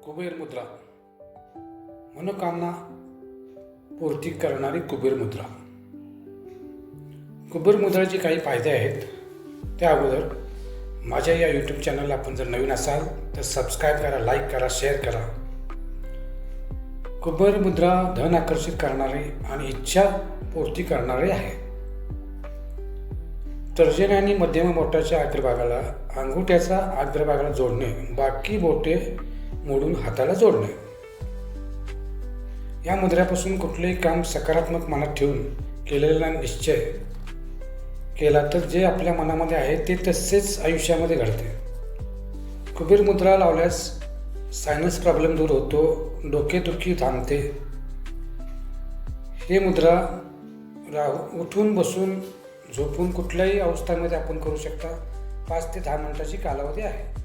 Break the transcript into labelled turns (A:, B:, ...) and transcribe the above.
A: कुबेर मुद्रा, मनोकामना पूर्ती करणारी कुबेर मुद्रा. कुबेर मुद्राचे काही फायदे आहेत. त्या अगोदर माझ्या या यूट्यूब चॅनलला आपण जर नवीन असाल तर सबस्क्राईब करा, लाईक करा, शेअर करा. कुबेर मुद्रा धन आकर्षित करणारी आणि इच्छा पूर्ती करणारी आहे. तर्जनी आणि मध्यम बोटाच्या अग्रभागाला अंगुठ्याचा अग्रभागाला जोडणे, बाकी बोटे मोडून हाताला जोडणे. या मुद्रेपासून कुठलेही काम सकारात्मक मनात ठेवून केलेला निश्चय केला तर जे आपल्या मनामध्ये आहे ते तसेच आयुष्यामध्ये घडते. कुबेर मुद्रा लावल्यास सायनस प्रॉब्लेम दूर होतो, डोकेदुखी थांबते. हे मुद्रा उठून बसून झोपून कुठल्याही अवस्थेमध्ये आपण करू शकता. 5 ते 10 मिनिटाची कालावधी आहे.